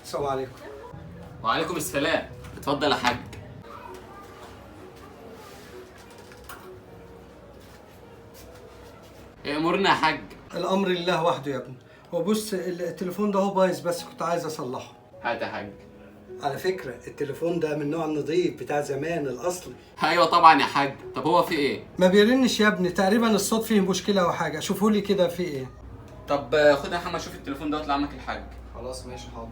السلام عليكم. وعليكم السلام. اتفضل يا حاج. امرنا يا حاج. الامر لله وحده يا ابني. هو بص التليفون ده هو بايظ بس كنت عايز اصلحه. هات يا حاج. على فكره التليفون ده من نوع النظيف بتاع زمان الاصلي. ايوه طبعا يا حاج. طب هو في ايه؟ ما بيرنش يا ابني، تقريبا الصوت فيه مشكله او حاجه. شوفوا لي كده في ايه. طب خد يا محمد شوف التليفون ده واطلع عمك الحاج. خلاص ماشي حاضر.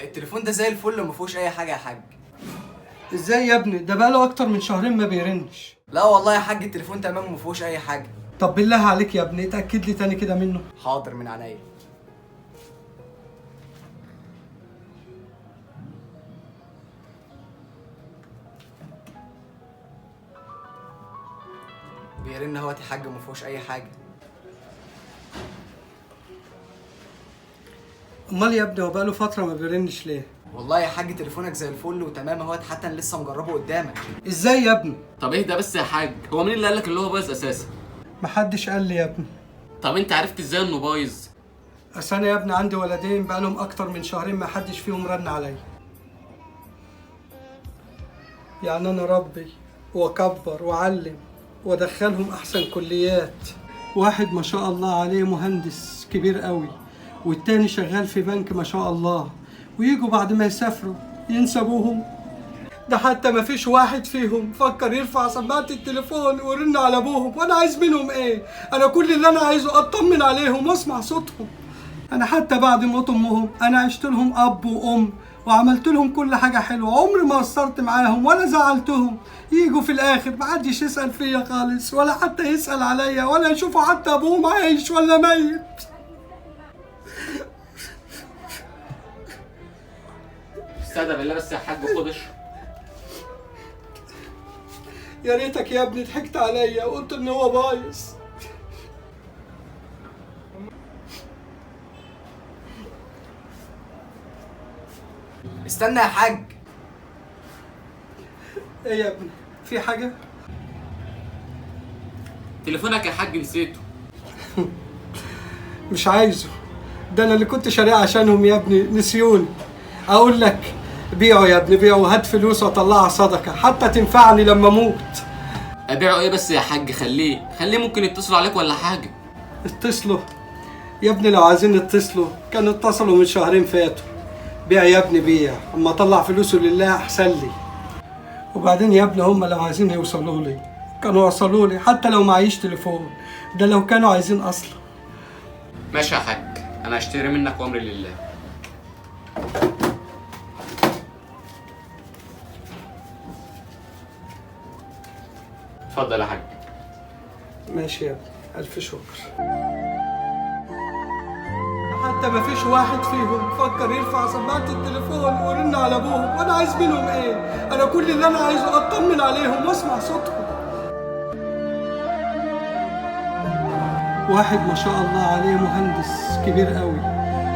التليفون ده زي الفل وما فيهوش اي حاجه يا حاج. ازاي يا ابني؟ ده بقاله اكتر من شهرين ما بيرنش. لا والله يا حاج التليفون تمام وما فيهوش اي حاجه. طب بالله عليك يا ابني اتاكد لي تاني كده منه. حاضر من عينيا. بيرن اهوت يا حاج وما فيهوش اي حاجه. امال يا ابني هو بقاله فتره ما بيرنش ليه؟ والله يا حاج تليفونك زي الفل وتمام اهوت، حتى انا لسه مجربه قدامك. ازاي يا ابني؟ طب اهدى بس يا حاج. هو مين اللي قال لك اللي هو بايظ اساسا؟ محدش قال لي يا ابني. طب انت عرفت ازاي انه بايظ؟ اصل انا يا ابني عندي ولدين بقالهم اكتر من شهرين ما حدش فيهم رن عليا. يعني انا ربي واكبر واعلم وادخلهم احسن كليات. واحد ما شاء الله عليه مهندس كبير قوي، والتاني شغال في بنك ما شاء الله، ويجوا بعد ما يسافروا ينسى ابوهم. ده حتى ما فيش واحد فيهم فكر يرفع سماعة التليفون ويرن على ابوهم. وانا عايز منهم ايه؟ انا كل اللي انا عايزه اطمن عليهم واسمع صوتهم. انا حتى بعد موت امهم انا عشت لهم اب وام وعملت لهم كل حاجه حلوه، عمري ما قصرت معاهم ولا زعلتهم. يجوا في الاخر محدش يسال فيا خالص، ولا حتى يسال عليا، ولا يشوفوا حتى ابوهم عايش ولا ميت. استهدى بالله بس يا حاج. خد اشرب. يا ريتك يا ابني ضحكت عليا وقلت ان هو بايظ. استنى يا حاج. ايه يا ابني؟ في حاجه؟ تليفونك يا حاج نسيته. مش عايزه. ده انا اللي كنت شاريه عشانهم يا ابني نسيوني. اقول لك بيعه يا ابني، بيعه وهات فلوس واطلعها صدقه حتى تنفعني لما اموت. ابيعه ايه بس يا حاج؟ خليه ممكن يتصلوا عليك ولا حاجه. اتصلوا يا ابني؟ لو عايزين يتصلوا كانوا اتصلوا من شهرين فاتوا. بيع يا ابني بيع، اما اطلع فلوسه لله احسن لي. وبعدين يا ابني هم لو عايزين يوصلوا لي كانوا وصلوا لي حتى لو معيش تليفون. ده لو كانوا عايزين اصلا. ماشي يا حاج. انا هشتري منك وامري لله. اتفضل يا حاج. ماشي يا ابني، الف شكر. حتى ما فيش واحد فيهم فكر يرفع سماعة التليفون ويرن على ابوهم. وانا عايز منهم ايه؟ انا كل اللي انا عايزه اطمن عليهم واسمع صوتهم. واحد ما شاء الله عليه مهندس كبير قوي،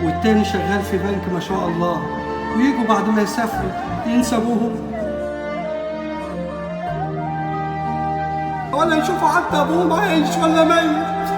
والتاني شغال في بنك ما شاء الله، ويجوا بعد ما يسافروا ينسى ابوهم، ولا يشوفوا حتى ابوهم عايش ولا ميت.